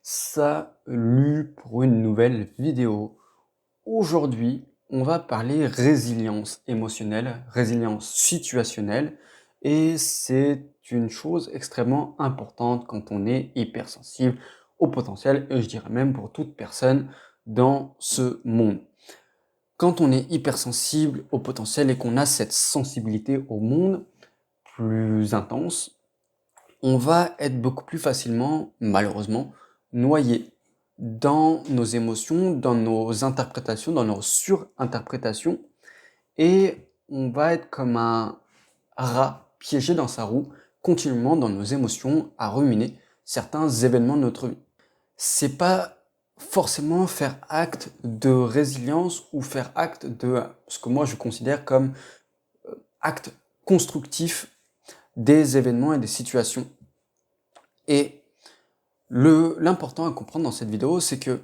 Salut pour une nouvelle vidéo. Aujourd'hui, on va parler résilience émotionnelle, résilience situationnelle, et c'est une chose extrêmement importante quand on est hypersensible au potentiel, et je dirais même pour toute personne dans ce monde. Quand on est hypersensible au potentiel et qu'on a cette sensibilité au monde plus intense, on va être beaucoup plus facilement, malheureusement, noyé dans nos émotions, dans nos interprétations, dans nos surinterprétations, et on va être comme un rat piégé dans sa roue, continuellement dans nos émotions, à ruminer certains événements de notre vie. C'est pas forcément faire acte de résilience ou faire acte de ce que moi je considère comme acte constructif des événements et des situations. Et l'important à comprendre dans cette vidéo, c'est que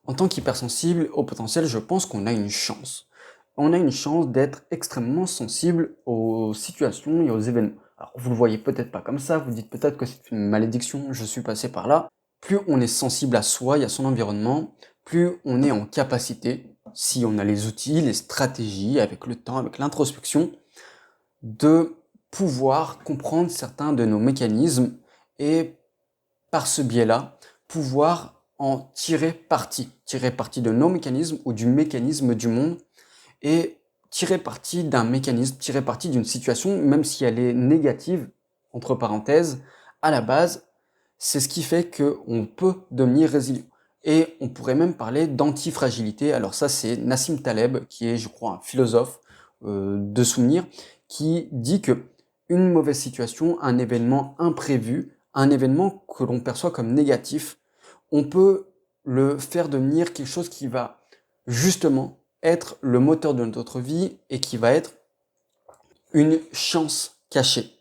en tant qu'hypersensible au potentiel, je pense qu'on a une chance. On a une chance d'être extrêmement sensible aux situations et aux événements. Alors, vous le voyez peut-être pas comme ça, vous dites peut-être que c'est une malédiction, je suis passé par là. Plus on est sensible à soi et à son environnement, plus on est en capacité, si on a les outils, les stratégies, avec le temps, avec l'introspection, de pouvoir comprendre certains de nos mécanismes et par ce biais-là, pouvoir en tirer parti de nos mécanismes ou du mécanisme du monde et tirer parti d'un mécanisme, tirer parti d'une situation, même si elle est négative, entre parenthèses, à la base, c'est ce qui fait qu'on peut devenir résilient. Et on pourrait même parler d'antifragilité. Alors ça, c'est Nassim Taleb, qui est, je crois, un philosophe de souvenirs, qui dit que une mauvaise situation, un événement imprévu, un événement que l'on perçoit comme négatif, on peut le faire devenir quelque chose qui va justement être le moteur de notre vie et qui va être une chance cachée.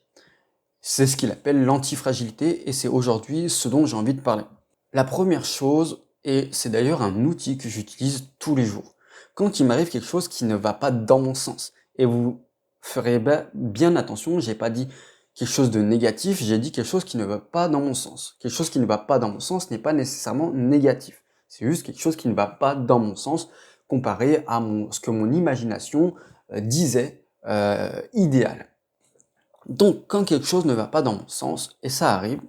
C'est ce qu'il appelle l'antifragilité et c'est aujourd'hui ce dont j'ai envie de parler. La première chose, et c'est d'ailleurs un outil que j'utilise tous les jours, quand il m'arrive quelque chose qui ne va pas dans mon sens, et vous ferez bien attention, j'ai pas dit quelque chose de négatif, j'ai dit quelque chose qui ne va pas dans mon sens. Quelque chose qui ne va pas dans mon sens n'est pas nécessairement négatif. C'est juste quelque chose qui ne va pas dans mon sens comparé à ce que mon imagination disait idéal. Donc, quand quelque chose ne va pas dans mon sens, et ça arrive,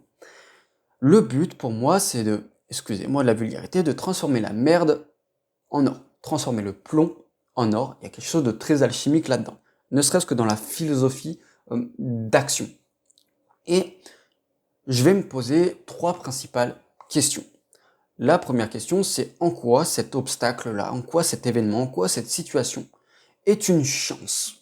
le but pour moi, c'est de, excusez-moi de la vulgarité, de transformer la merde en or. Transformer le plomb en or. Il y a quelque chose de très alchimique là-dedans. Ne serait-ce que dans la philosophie d'action. Et je vais me poser trois principales questions. La première question, c'est en quoi cet obstacle-là, en quoi cet événement, en quoi cette situation est une chance.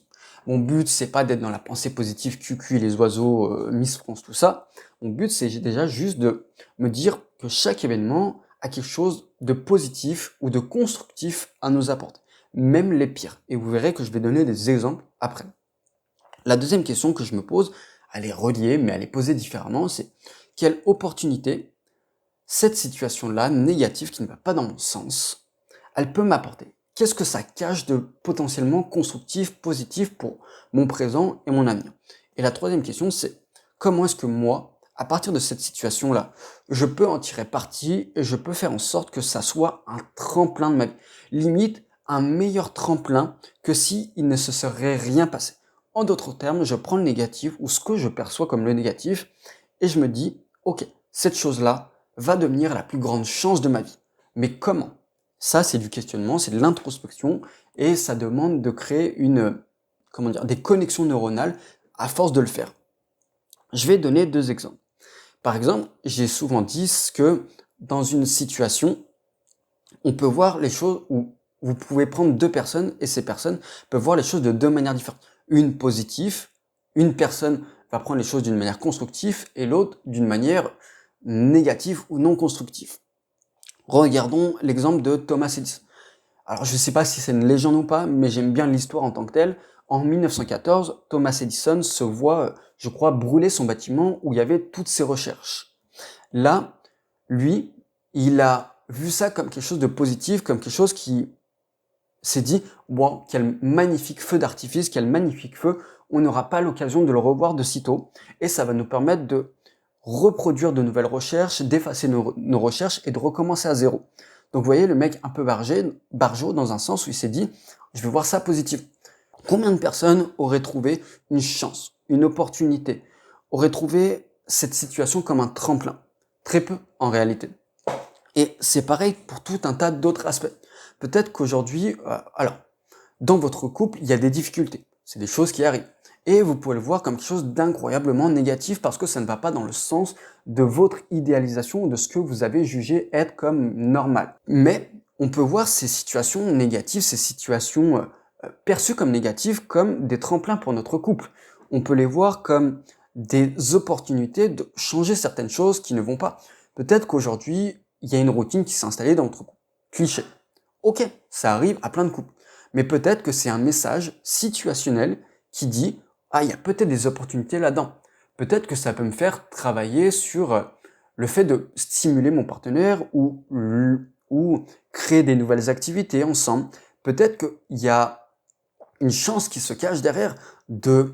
Mon but, c'est pas d'être dans la pensée positive, cucu, les oiseaux, Miss France, tout ça. Mon but, c'est déjà juste de me dire que chaque événement a quelque chose de positif ou de constructif à nous apporter. Même les pires. Et vous verrez que je vais donner des exemples après. La deuxième question que je me pose, elle est reliée, mais elle est posée différemment, c'est quelle opportunité cette situation-là, négative, qui ne va pas dans mon sens, elle peut m'apporter? Qu'est-ce que ça cache de potentiellement constructif, positif pour mon présent et mon avenir? Et la troisième question, c'est comment est-ce que moi, à partir de cette situation-là, je peux en tirer parti et je peux faire en sorte que ça soit un tremplin de ma vie. Limite, un meilleur tremplin que si il ne se serait rien passé. En d'autres termes, je prends le négatif ou ce que je perçois comme le négatif et je me dis, ok, cette chose-là va devenir la plus grande chance de ma vie. Mais comment? Ça, c'est du questionnement, c'est de l'introspection et ça demande de créer des connexions neuronales à force de le faire. Je vais donner deux exemples. Par exemple, j'ai souvent dit que dans une situation, on peut voir les choses où vous pouvez prendre deux personnes et ces personnes peuvent voir les choses de deux manières différentes. Une positive, une personne va prendre les choses d'une manière constructive et l'autre d'une manière négative ou non constructive. Regardons l'exemple de Thomas Edison. Alors je ne sais pas si c'est une légende ou pas, mais j'aime bien l'histoire en tant que telle. En 1914, Thomas Edison se voit, je crois, brûler son bâtiment où il y avait toutes ses recherches. Là, lui, il a vu ça comme quelque chose de positif, comme quelque chose qui s'est dit, wow, quel magnifique feu d'artifice, quel magnifique feu, on n'aura pas l'occasion de le revoir de sitôt, et ça va nous permettre de reproduire de nouvelles recherches, d'effacer nos recherches et de recommencer à zéro. Donc vous voyez le mec un peu barjot dans un sens où il s'est dit « je vais voir ça positif ». Combien de personnes auraient trouvé une chance, une opportunité, auraient trouvé cette situation comme un tremplin? Très peu en réalité. Et c'est pareil pour tout un tas d'autres aspects. Peut-être qu'aujourd'hui, dans votre couple, il y a des difficultés. C'est des choses qui arrivent. Et vous pouvez le voir comme quelque chose d'incroyablement négatif parce que ça ne va pas dans le sens de votre idéalisation ou de ce que vous avez jugé être comme normal. Mais on peut voir ces situations négatives, ces situations perçues comme négatives, comme des tremplins pour notre couple. On peut les voir comme des opportunités de changer certaines choses qui ne vont pas. Peut-être qu'aujourd'hui, il y a une routine qui s'est installée dans votre couple. Cliché. Ok, ça arrive à plein de couples. Mais peut-être que c'est un message situationnel qui dit « Ah, il y a peut-être des opportunités là-dedans. Peut-être que ça peut me faire travailler sur le fait de stimuler mon partenaire ou créer des nouvelles activités ensemble. Peut-être qu'il y a une chance qui se cache derrière de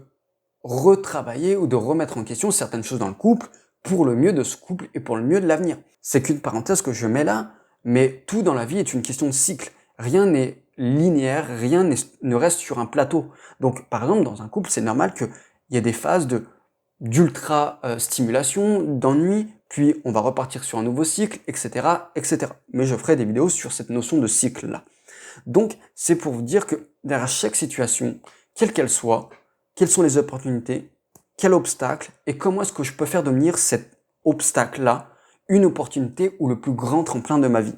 retravailler ou de remettre en question certaines choses dans le couple pour le mieux de ce couple et pour le mieux de l'avenir. » C'est qu'une parenthèse que je mets là, mais tout dans la vie est une question de cycle. Rien n'est linéaire, rien ne reste sur un plateau. Donc, par exemple, dans un couple, c'est normal qu'il y ait des phases d'ultra stimulation, d'ennui, puis on va repartir sur un nouveau cycle, etc., etc. Mais je ferai des vidéos sur cette notion de cycle-là. Donc, c'est pour vous dire que derrière chaque situation, quelle qu'elle soit, quelles sont les opportunités, quel obstacle, et comment est-ce que je peux faire devenir cet obstacle-là une opportunité ou le plus grand tremplin de ma vie.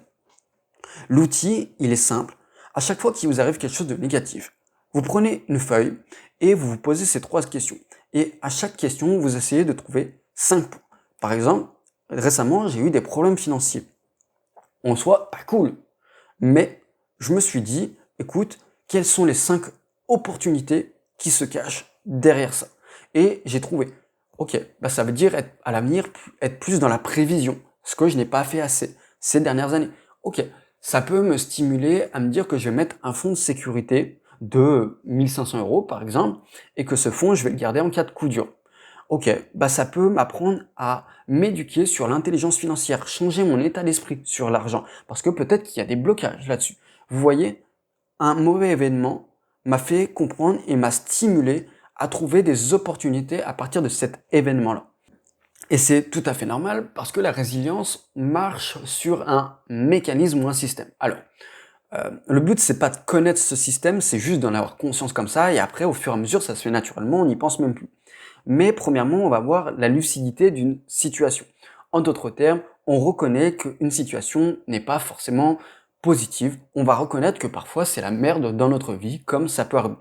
L'outil, il est simple. À chaque fois qu'il vous arrive quelque chose de négatif, vous prenez une feuille et vous vous posez ces 3 questions. Et à chaque question, vous essayez de trouver 5 points. Par exemple, récemment, j'ai eu des problèmes financiers. En soi, pas cool. Mais je me suis dit, écoute, quelles sont les 5 opportunités qui se cachent derrière ça? Et j'ai trouvé, ok, ça veut dire à l'avenir, être plus dans la prévision, ce que je n'ai pas fait assez ces dernières années. Ok, ça peut me stimuler à me dire que je vais mettre un fonds de sécurité de 1500 € par exemple, et que ce fonds, je vais le garder en cas de coup dur. Ok, ça peut m'apprendre à m'éduquer sur l'intelligence financière, changer mon état d'esprit sur l'argent, parce que peut-être qu'il y a des blocages là-dessus. Vous voyez, un mauvais événement m'a fait comprendre et m'a stimulé à trouver des opportunités à partir de cet événement-là. Et c'est tout à fait normal parce que la résilience marche sur un mécanisme ou un système. Alors, le but, c'est pas de connaître ce système, c'est juste d'en avoir conscience comme ça, et après, au fur et à mesure, ça se fait naturellement, on n'y pense même plus. Mais premièrement, on va voir la lucidité d'une situation. En d'autres termes, on reconnaît qu'une situation n'est pas forcément positive. On va reconnaître que parfois c'est la merde dans notre vie, comme ça peut arriver.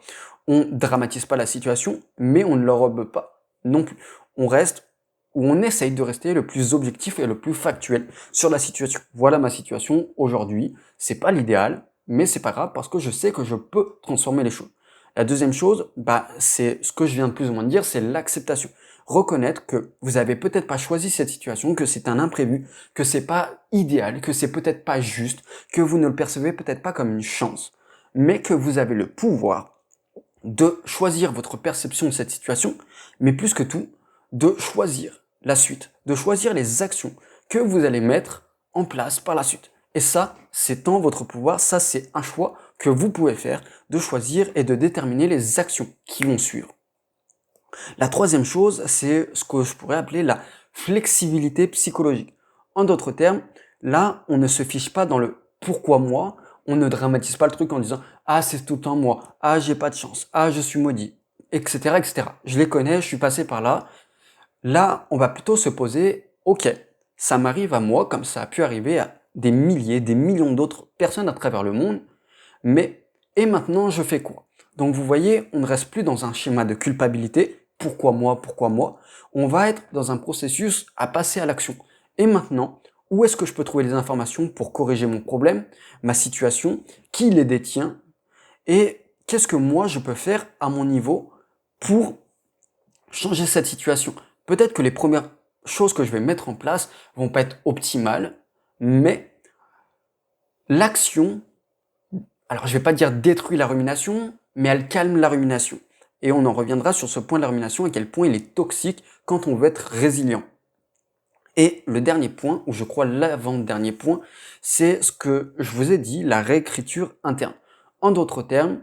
On dramatise pas la situation, mais on ne l'enrobe pas non plus. On reste, ou on essaye de rester le plus objectif et le plus factuel sur la situation. Voilà ma situation aujourd'hui. C'est pas l'idéal, mais c'est pas grave parce que je sais que je peux transformer les choses. La deuxième chose, c'est ce que je viens de plus ou moins de dire, c'est l'acceptation. Reconnaître que vous avez peut-être pas choisi cette situation, que c'est un imprévu, que c'est pas idéal, que c'est peut-être pas juste, que vous ne le percevez peut-être pas comme une chance, mais que vous avez le pouvoir de choisir votre perception de cette situation, mais plus que tout, de choisir la suite, de choisir les actions que vous allez mettre en place par la suite. Et ça, c'est en votre pouvoir, ça c'est un choix que vous pouvez faire, de choisir et de déterminer les actions qui vont suivre. La troisième chose, c'est ce que je pourrais appeler la flexibilité psychologique. En d'autres termes, là, on ne se fiche pas dans le pourquoi moi, on ne dramatise pas le truc en disant « Ah, c'est tout le temps moi, ah, j'ai pas de chance, ah, je suis maudit », etc., etc. Je les connais, je suis passé par là. Là, on va plutôt se poser « Ok, ça m'arrive à moi comme ça a pu arriver à des milliers, des millions d'autres personnes à travers le monde, mais et maintenant je fais quoi ?» Donc vous voyez, on ne reste plus dans un schéma de culpabilité, pourquoi moi, on va être dans un processus à passer à l'action. Et maintenant, où est-ce que je peux trouver les informations pour corriger mon problème, ma situation, qui les détient, et qu'est-ce que moi je peux faire à mon niveau pour changer cette situation. Peut-être que les premières choses que je vais mettre en place vont pas être optimales, mais l'action, alors je vais pas dire détruit la rumination, mais elle calme la rumination. Et on en reviendra sur ce point de la rumination, à quel point il est toxique quand on veut être résilient. Et le dernier point, ou je crois l'avant-dernier point, c'est ce que je vous ai dit, la réécriture interne. En d'autres termes,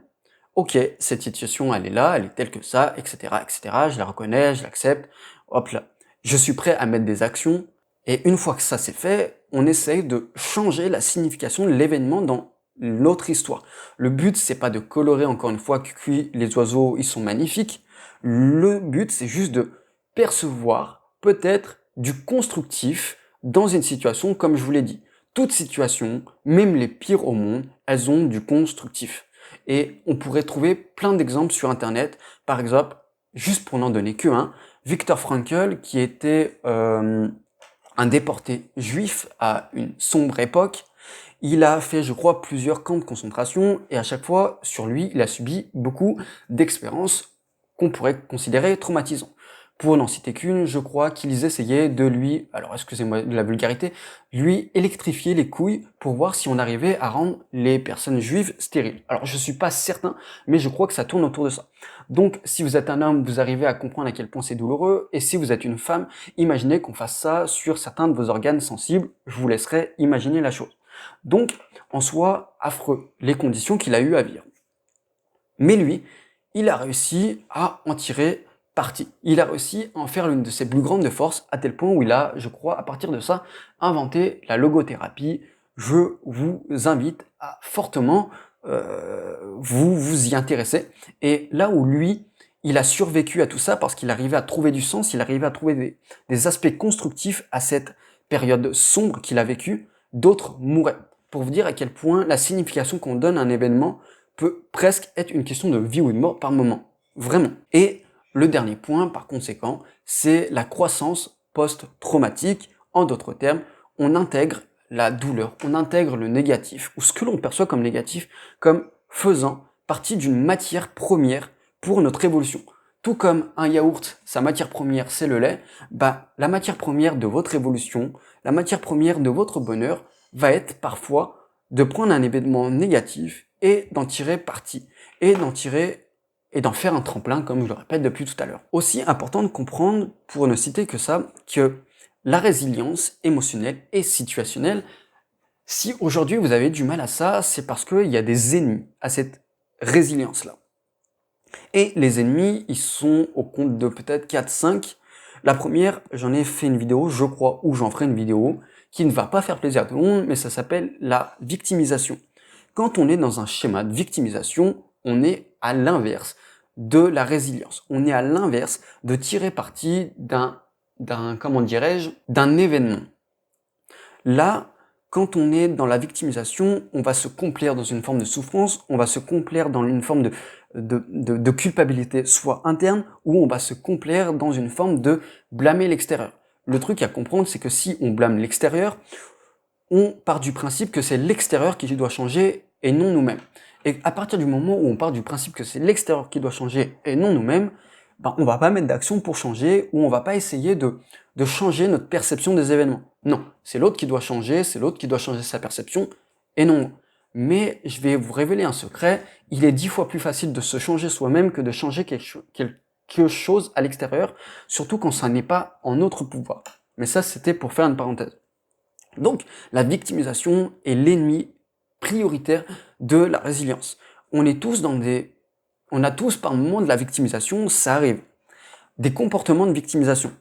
ok, cette situation, elle est là, elle est telle que ça, etc., etc., je la reconnais, je l'accepte, hop là. Je suis prêt à mettre des actions, et une fois que ça c'est fait, on essaye de changer la signification de l'événement dans l'autre histoire. Le but, c'est pas de colorer encore une fois que les oiseaux, ils sont magnifiques. Le but, c'est juste de percevoir peut-être du constructif dans une situation, comme je vous l'ai dit. Toutes situations, même les pires au monde, elles ont du constructif. Et on pourrait trouver plein d'exemples sur Internet. Par exemple, juste pour n'en donner que un, Viktor Frankl, qui était un déporté juif à une sombre époque, il a fait, je crois, plusieurs camps de concentration et à chaque fois, sur lui, il a subi beaucoup d'expériences qu'on pourrait considérer traumatisantes. Pour n'en citer qu'une, je crois qu'ils essayaient de lui, alors excusez-moi de la vulgarité, lui électrifier les couilles pour voir si on arrivait à rendre les personnes juives stériles. Alors je suis pas certain, mais je crois que ça tourne autour de ça. Donc si vous êtes un homme, vous arrivez à comprendre à quel point c'est douloureux, et si vous êtes une femme, imaginez qu'on fasse ça sur certains de vos organes sensibles, je vous laisserai imaginer la chose. Donc, en soi, affreux, les conditions qu'il a eu à vivre. Mais lui, il a réussi à en tirer parti. Il a réussi à en faire l'une de ses plus grandes forces, à tel point où il a, je crois, à partir de ça, inventé la logothérapie. Je vous invite à fortement vous y intéresser. Et là où lui, il a survécu à tout ça parce qu'il arrivait à trouver du sens, il arrivait à trouver des aspects constructifs à cette période sombre qu'il a vécue, d'autres mouraient. Pour vous dire à quel point la signification qu'on donne à un événement peut presque être une question de vie ou de mort par moment. Vraiment. Et le dernier point, par conséquent, c'est la croissance post-traumatique. En d'autres termes, on intègre la douleur, on intègre le négatif, ou ce que l'on perçoit comme négatif, comme faisant partie d'une matière première pour notre évolution. Tout comme un yaourt, sa matière première c'est le lait, bah, la matière première de votre évolution, la matière première de votre bonheur va être parfois de prendre un événement négatif et d'en tirer parti, et d'en faire un tremplin, comme je le répète depuis tout à l'heure. Aussi important de comprendre, pour ne citer que ça, que la résilience émotionnelle et situationnelle, si aujourd'hui vous avez du mal à ça, c'est parce qu'il y a des ennemis à cette résilience-là. Et les ennemis, ils sont au compte de peut-être 4-5. La première, j'en ai fait une vidéo, je crois, ou j'en ferai une vidéo, qui ne va pas faire plaisir à tout le monde, mais ça s'appelle la victimisation. Quand on est dans un schéma de victimisation, on est à l'inverse de la résilience. On est à l'inverse de tirer parti comment dirais-je, d'un événement. Là, quand on est dans la victimisation, on va se complaire dans une forme de souffrance, on va se complaire dans une forme de culpabilité, soit interne, ou on va se complaire dans une forme de blâmer l'extérieur. Le truc à comprendre, c'est que si on blâme l'extérieur, on part du principe que c'est l'extérieur qui doit changer et non nous-mêmes. Et à partir du moment où on part du principe que c'est l'extérieur qui doit changer et non nous-mêmes, ben, on va pas mettre d'action pour changer, ou on va pas essayer de changer notre perception des événements. Non, c'est l'autre qui doit changer, c'est l'autre qui doit changer sa perception, et non. Mais je vais vous révéler un secret, il est 10 fois plus facile de se changer soi-même que de changer quelque chose à l'extérieur, surtout quand ça n'est pas en notre pouvoir. Mais ça, c'était pour faire une parenthèse. Donc, la victimisation est l'ennemi prioritaire de la résilience. On a tous par moment de la victimisation, ça arrive. Des comportements de victimisation.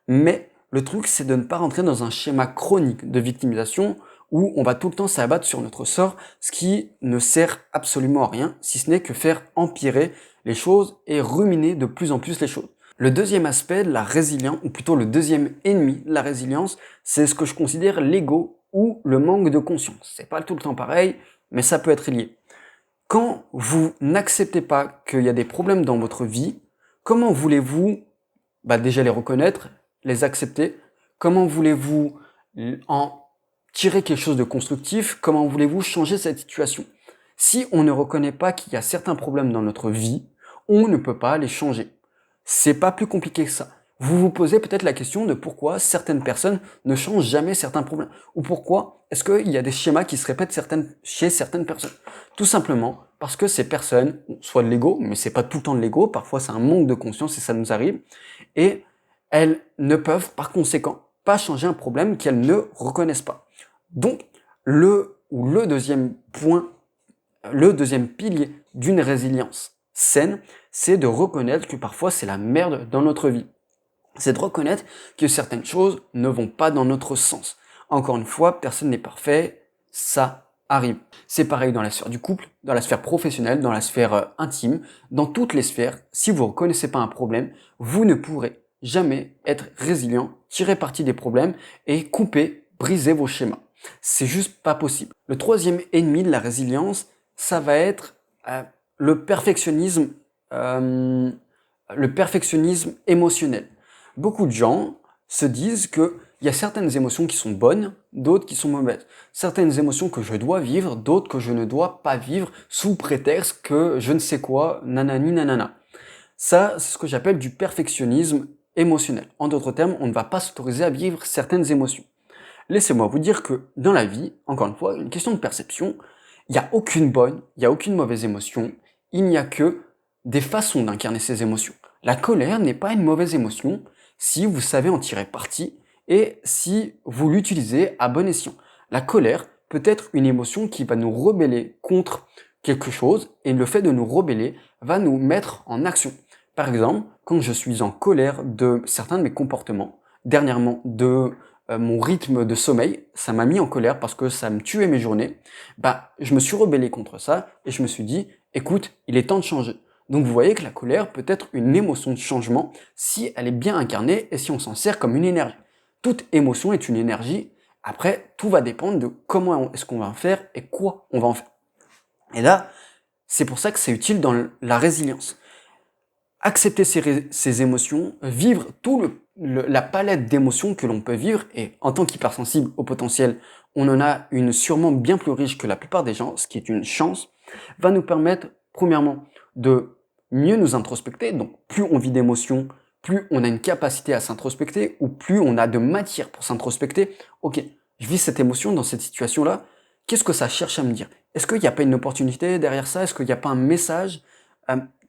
Mais le truc, c'est de ne pas rentrer dans un schéma chronique de victimisation où on va tout le temps s'abattre sur notre sort, ce qui ne sert absolument à rien, si ce n'est que faire empirer les choses et ruminer de plus en plus les choses. Le deuxième aspect de la résilience, ou plutôt le deuxième ennemi de la résilience, c'est ce que je considère l'ego ou le manque de conscience. C'est pas tout le temps pareil, mais ça peut être lié. Quand vous n'acceptez pas qu'il y a des problèmes dans votre vie, comment voulez-vous déjà les reconnaître, les accepter? Comment voulez-vous en tirer quelque chose de constructif? Comment voulez-vous changer cette situation? Si on ne reconnaît pas qu'il y a certains problèmes dans notre vie, on ne peut pas les changer. C'est pas plus compliqué que ça. Vous vous posez peut-être la question de pourquoi certaines personnes ne changent jamais certains problèmes. Ou pourquoi est-ce qu'il y a des schémas qui se répètent chez certaines personnes. Tout simplement parce que ces personnes, soit de l'ego, mais c'est pas tout le temps de l'ego, parfois c'est un manque de conscience et ça nous arrive, et elles ne peuvent par conséquent pas changer un problème qu'elles ne reconnaissent pas. Donc, le deuxième point, le deuxième pilier d'une résilience saine, c'est de reconnaître que parfois c'est la merde dans notre vie. C'est de reconnaître que certaines choses ne vont pas dans notre sens. Encore une fois, personne n'est parfait, ça arrive. C'est pareil dans la sphère du couple, dans la sphère professionnelle, dans la sphère intime, dans toutes les sphères. Si vous ne reconnaissez pas un problème, vous ne pourrez jamais être résilient, tirer parti des problèmes et couper, briser vos schémas. C'est juste pas possible. Le troisième ennemi de la résilience, ça va être le perfectionnisme émotionnel. Beaucoup de gens se disent qu'il y a certaines émotions qui sont bonnes, d'autres qui sont mauvaises. Certaines émotions que je dois vivre, d'autres que je ne dois pas vivre sous prétexte que je ne sais quoi, nanani nanana. Ça, c'est ce que j'appelle du perfectionnisme émotionnel. En d'autres termes, on ne va pas s'autoriser à vivre certaines émotions. Laissez-moi vous dire que dans la vie, encore une fois, une question de perception, il n'y a aucune bonne, il n'y a aucune mauvaise émotion, il n'y a que des façons d'incarner ces émotions. La colère n'est pas une mauvaise émotion si vous savez en tirer parti et si vous l'utilisez à bon escient. La colère peut être une émotion qui va nous rebeller contre quelque chose et le fait de nous rebeller va nous mettre en action. Par exemple, quand je suis en colère de certains de mes comportements, dernièrement de mon rythme de sommeil, ça m'a mis en colère parce que ça me tuait mes journées, je me suis rebellé contre ça et je me suis dit, écoute, il est temps de changer. Donc vous voyez que la colère peut être une émotion de changement si elle est bien incarnée et si on s'en sert comme une énergie. Toute émotion est une énergie. Après, tout va dépendre de comment est-ce qu'on va en faire et quoi on va en faire. Et là, c'est pour ça que c'est utile dans la résilience. Accepter ces émotions, vivre la palette d'émotions que l'on peut vivre, et en tant qu'hypersensible au potentiel, on en a une sûrement bien plus riche que la plupart des gens, ce qui est une chance, va nous permettre, premièrement, de mieux nous introspecter. Donc plus on vit d'émotions, plus on a une capacité à s'introspecter, ou plus on a de matière pour s'introspecter. Ok, je vis cette émotion dans cette situation-là, qu'est-ce que ça cherche à me dire? Est-ce qu'il n'y a pas une opportunité derrière ça? Est-ce qu'il n'y a pas un message?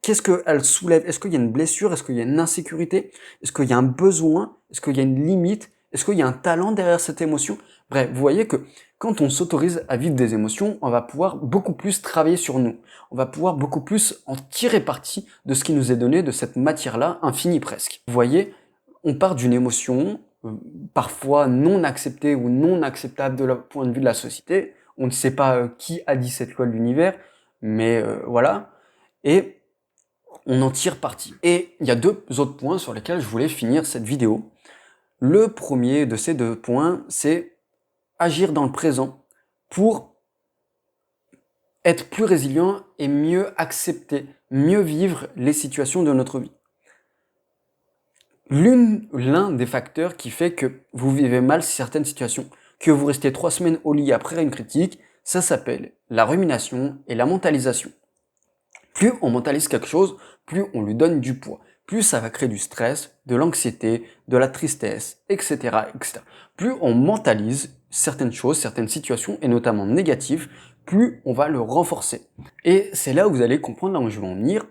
Qu'est-ce qu'elle soulève? Est-ce qu'il y a une blessure? Est-ce qu'il y a une insécurité? Est-ce qu'il y a un besoin? Est-ce qu'il y a une limite? Est-ce qu'il y a un talent derrière cette émotion? Bref, vous voyez que quand on s'autorise à vivre des émotions, on va pouvoir beaucoup plus travailler sur nous. On va pouvoir beaucoup plus en tirer parti de ce qui nous est donné, de cette matière-là, infinie presque. Vous voyez, on part d'une émotion, parfois non acceptée ou non acceptable de point de vue de la société. On ne sait pas qui a dit cette loi de l'univers, mais voilà. Et on en tire parti. Et il y a deux autres points sur lesquels je voulais finir cette vidéo. Le premier de ces deux points, c'est agir dans le présent pour être plus résilient et mieux accepter, mieux vivre les situations de notre vie. L'un des facteurs qui fait que vous vivez mal certaines situations, que vous restez 3 semaines au lit après une critique, ça s'appelle la rumination et la mentalisation. Plus on mentalise quelque chose, plus on lui donne du poids. Plus ça va créer du stress, de l'anxiété, de la tristesse, etc., etc. Plus on mentalise certaines choses, certaines situations, et notamment négatives, plus on va le renforcer. Et c'est là où vous allez comprendre, là où je vais en venir,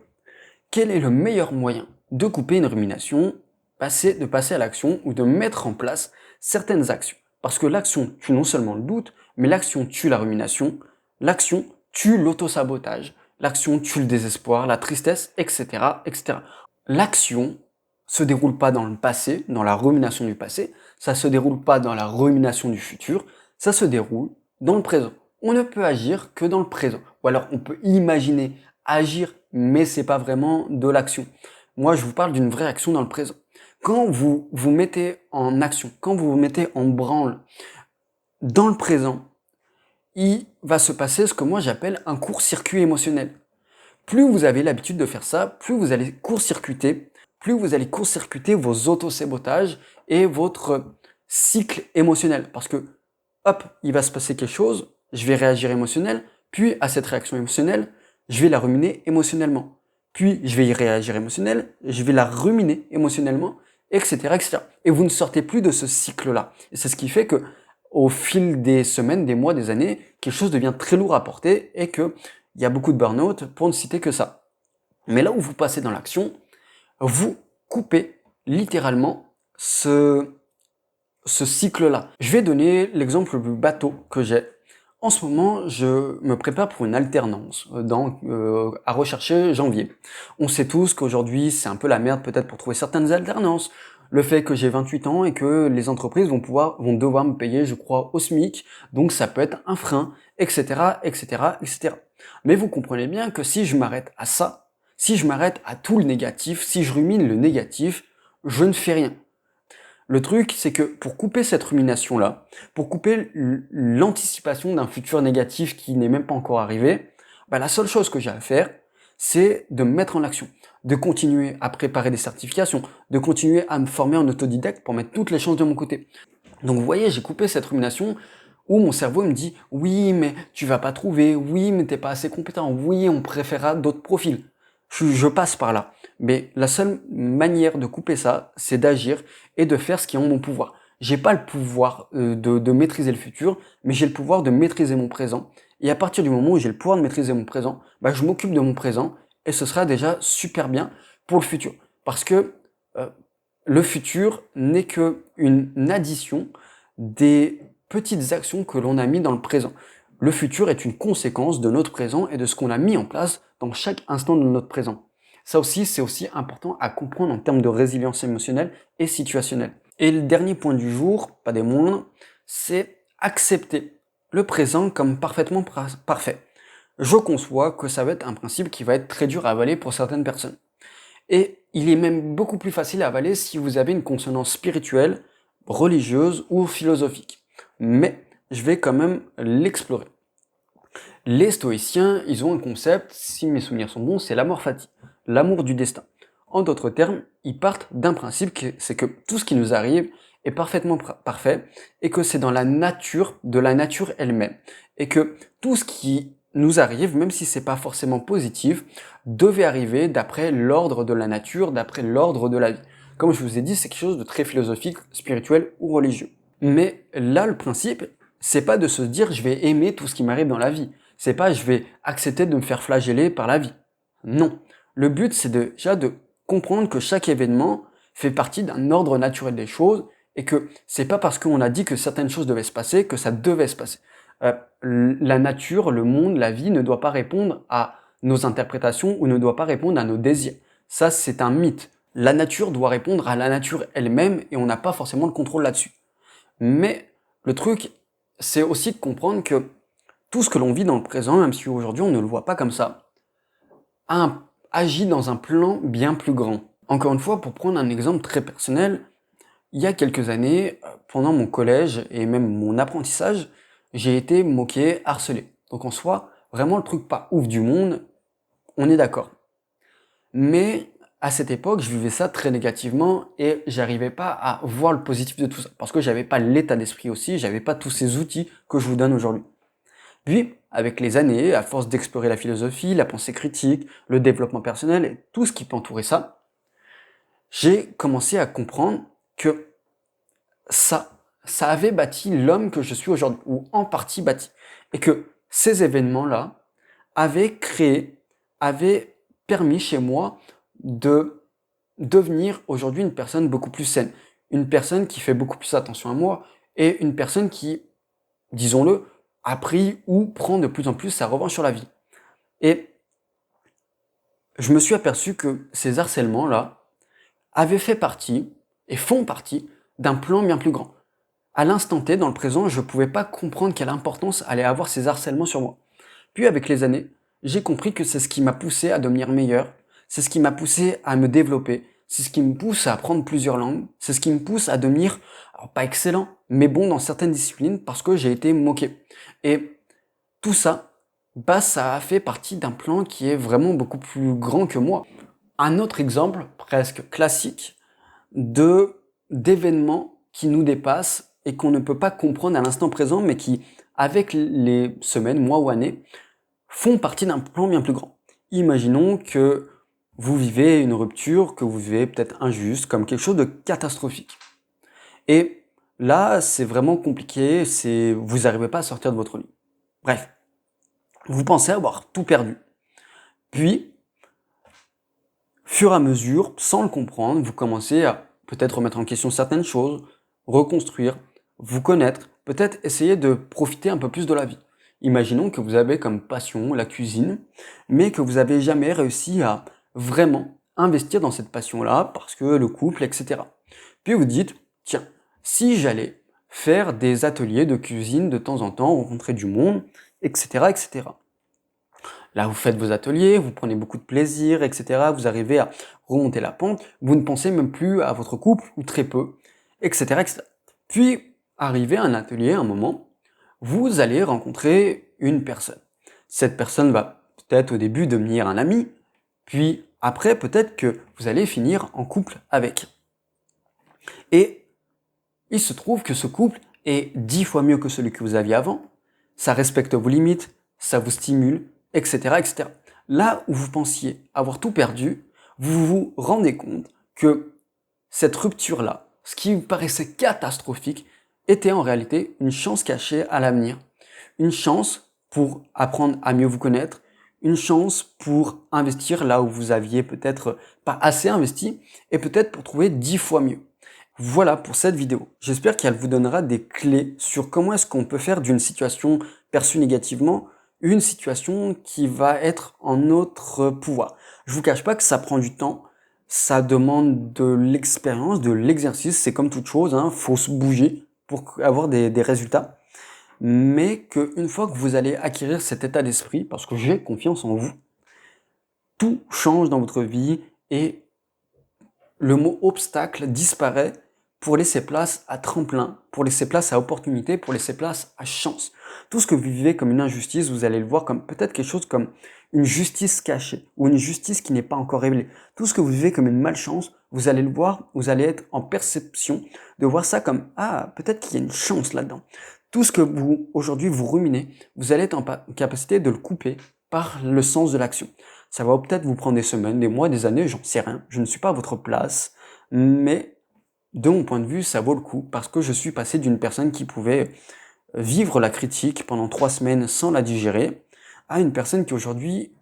quel est le meilleur moyen de couper une rumination, de passer à l'action ou de mettre en place certaines actions. Parce que l'action tue non seulement le doute, mais l'action tue la rumination, l'action tue l'autosabotage, l'action tue le désespoir, la tristesse, etc., etc. L'action se déroule pas dans le passé, dans la rumination du passé, ça se déroule pas dans la rumination du futur, ça se déroule dans le présent. On ne peut agir que dans le présent. Ou alors on peut imaginer agir, mais c'est pas vraiment de l'action. Moi, je vous parle d'une vraie action dans le présent. Quand vous vous mettez en action, quand vous vous mettez en branle dans le présent, il va se passer ce que moi j'appelle un court-circuit émotionnel. Plus vous avez l'habitude de faire ça, plus vous allez court-circuiter vos auto-sabotages et votre cycle émotionnel. Parce que, hop, il va se passer quelque chose, je vais réagir émotionnel, puis à cette réaction émotionnelle, je vais la ruminer émotionnellement. Puis je vais y réagir émotionnel, je vais la ruminer émotionnellement, etc., etc. Et vous ne sortez plus de ce cycle-là. Et c'est ce qui fait que, au fil des semaines, des mois, des années, quelque chose devient très lourd à porter et que il y a beaucoup de burn-out pour ne citer que ça. Mais là où vous passez dans l'action, vous coupez littéralement ce cycle-là. Je vais donner l'exemple le plus bateau que j'ai. En ce moment, je me prépare pour une alternance à rechercher janvier. On sait tous qu'aujourd'hui, c'est un peu la merde peut-être pour trouver certaines alternances. Le fait que j'ai 28 ans et que les entreprises vont devoir me payer, je crois, au SMIC, donc ça peut être un frein, etc., etc., etc. Mais vous comprenez bien que si je m'arrête à ça, si je m'arrête à tout le négatif, si je rumine le négatif, je ne fais rien. Le truc, c'est que pour couper cette rumination-là, pour couper l'anticipation d'un futur négatif qui n'est même pas encore arrivé, bah, la seule chose que j'ai à faire, c'est de me mettre en action, de continuer à préparer des certifications, de continuer à me former en autodidacte pour mettre toutes les chances de mon côté. Donc vous voyez, j'ai coupé cette rumination où mon cerveau me dit oui, mais tu vas pas trouver, oui, mais t'es pas assez compétent, oui, on préférera d'autres profils. Je passe par là. Mais la seule manière de couper ça, c'est d'agir et de faire ce qui est en mon pouvoir. J'ai pas le pouvoir de maîtriser le futur, mais j'ai le pouvoir de maîtriser mon présent. Et à partir du moment où j'ai le pouvoir de maîtriser mon présent, bah, je m'occupe de mon présent et ce sera déjà super bien pour le futur. Parce que euh, le futur n'est qu'une addition des petites actions que l'on a mis dans le présent. Le futur est une conséquence de notre présent et de ce qu'on a mis en place dans chaque instant de notre présent. Ça aussi, c'est aussi important à comprendre en termes de résilience émotionnelle et situationnelle. Et le dernier point du jour, pas des moindres, c'est accepter le présent comme parfaitement parfait. Je conçois que ça va être un principe qui va être très dur à avaler pour certaines personnes. Et il est même beaucoup plus facile à avaler si vous avez une consonance spirituelle, religieuse ou philosophique. Mais je vais quand même l'explorer. Les stoïciens, ils ont un concept, si mes souvenirs sont bons, c'est l'amor fati, l'amour du destin. En d'autres termes, ils partent d'un principe, c'est que tout ce qui nous arrive est parfaitement parfait, et que c'est dans la nature de la nature elle-même. Et que tout ce qui nous arrive, même si c'est pas forcément positif, devait arriver d'après l'ordre de la nature, d'après l'ordre de la vie. Comme je vous ai dit, c'est quelque chose de très philosophique, spirituel ou religieux. Mais là, le principe, c'est pas de se dire je vais aimer tout ce qui m'arrive dans la vie. C'est pas je vais accepter de me faire flageller par la vie. Non. Le but, c'est déjà de comprendre que chaque événement fait partie d'un ordre naturel des choses et que c'est pas parce qu'on a dit que certaines choses devaient se passer que ça devait se passer. La nature, le monde, la vie ne doit pas répondre à nos interprétations ou ne doit pas répondre à nos désirs. Ça, c'est un mythe. La nature doit répondre à la nature elle-même et on n'a pas forcément le contrôle là-dessus. Mais le truc, c'est aussi de comprendre que tout ce que l'on vit dans le présent, même si aujourd'hui on ne le voit pas comme ça, agit dans un plan bien plus grand. Encore une fois, pour prendre un exemple très personnel, il y a quelques années, pendant mon collège et même mon apprentissage, j'ai été moqué, harcelé. Donc en soi, vraiment le truc pas ouf du monde, on est d'accord. Mais à cette époque, je vivais ça très négativement et j'arrivais pas à voir le positif de tout ça. Parce que j'avais pas l'état d'esprit aussi, j'avais pas tous ces outils que je vous donne aujourd'hui. Puis, avec les années, à force d'explorer la philosophie, la pensée critique, le développement personnel et tout ce qui peut entourer ça, j'ai commencé à comprendre que ça avait bâti l'homme que je suis aujourd'hui, ou en partie bâti. Et que ces événements-là avaient permis chez moi de devenir aujourd'hui une personne beaucoup plus saine. Une personne qui fait beaucoup plus attention à moi et une personne qui, disons-le, a pris ou prend de plus en plus sa revanche sur la vie. Et je me suis aperçu que ces harcèlements-là avaient fait partie et font partie d'un plan bien plus grand. À l'instant T, dans le présent, je ne pouvais pas comprendre quelle importance allaient avoir ces harcèlements sur moi. Puis avec les années, j'ai compris que c'est ce qui m'a poussé à devenir meilleur, c'est ce qui m'a poussé à me développer, c'est ce qui me pousse à apprendre plusieurs langues, c'est ce qui me pousse à devenir, alors pas excellent, mais bon dans certaines disciplines parce que j'ai été moqué. Et tout ça, bah ça a fait partie d'un plan qui est vraiment beaucoup plus grand que moi. Un autre exemple, presque classique, d'événements qui nous dépassent et qu'on ne peut pas comprendre à l'instant présent, mais qui, avec les semaines, mois ou années, font partie d'un plan bien plus grand. Imaginons que vous vivez une rupture, que vous vivez peut-être injuste, comme quelque chose de catastrophique. Et là, c'est vraiment compliqué, vous n'arrivez pas à sortir de votre lit. Bref, vous pensez avoir tout perdu. Puis, fur et à mesure, sans le comprendre, vous commencez à peut-être remettre en question certaines choses, reconstruire, vous connaître, peut-être essayer de profiter un peu plus de la vie. Imaginons que vous avez comme passion la cuisine, mais que vous n'avez jamais réussi à vraiment investir dans cette passion-là parce que le couple, etc. Puis vous dites, tiens, si j'allais faire des ateliers de cuisine de temps en temps, rencontrer du monde, etc., etc. Là, vous faites vos ateliers, vous prenez beaucoup de plaisir, etc. Vous arrivez à remonter la pente, vous ne pensez même plus à votre couple, ou très peu, etc., etc. Puis, arrivé à un atelier, un moment, vous allez rencontrer une personne. Cette personne va peut-être au début devenir un ami, puis après, peut-être que vous allez finir en couple avec. Et il se trouve que ce couple est 10 fois mieux que celui que vous aviez avant, ça respecte vos limites, ça vous stimule, etc., etc. Là où vous pensiez avoir tout perdu, vous vous rendez compte que cette rupture-là, ce qui vous paraissait catastrophique, était en réalité une chance cachée à l'avenir. Une chance pour apprendre à mieux vous connaître, une chance pour investir là où vous aviez peut-être pas assez investi, et peut-être pour trouver 10 fois mieux. Voilà pour cette vidéo. J'espère qu'elle vous donnera des clés sur comment est-ce qu'on peut faire d'une situation perçue négativement une situation qui va être en notre pouvoir. Je vous cache pas que ça prend du temps, ça demande de l'expérience, de l'exercice, c'est comme toute chose, hein, faut se bouger pour avoir des résultats. Mais qu'une fois que vous allez acquérir cet état d'esprit, parce que j'ai confiance en vous, tout change dans votre vie et le mot obstacle disparaît pour laisser place à tremplin, pour laisser place à opportunité, pour laisser place à chance. Tout ce que vous vivez comme une injustice, vous allez le voir comme peut-être quelque chose comme une justice cachée ou une justice qui n'est pas encore révélée. Tout ce que vous vivez comme une malchance, vous allez le voir, vous allez être en perception de voir ça comme ah, peut-être qu'il y a une chance là-dedans. Tout ce que vous aujourd'hui vous ruminez, vous allez être en capacité de le couper par le sens de l'action. Ça va peut-être vous prendre des semaines, des mois, des années, j'en sais rien. Je ne suis pas à votre place, mais de mon point de vue, ça vaut le coup parce que je suis passé d'une personne qui pouvait vivre la critique pendant 3 semaines sans la digérer à une personne qui aujourd'hui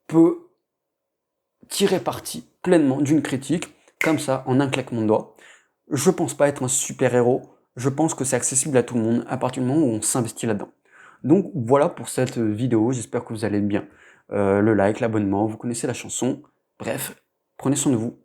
peut tirer parti pleinement d'une critique comme ça en un claquement de doigts. Je pense pas être un super-héros, je pense que c'est accessible à tout le monde à partir du moment où on s'investit là-dedans. Donc voilà pour cette vidéo, j'espère que vous allez bien. Le like, l'abonnement, vous connaissez la chanson. Bref, prenez soin de vous.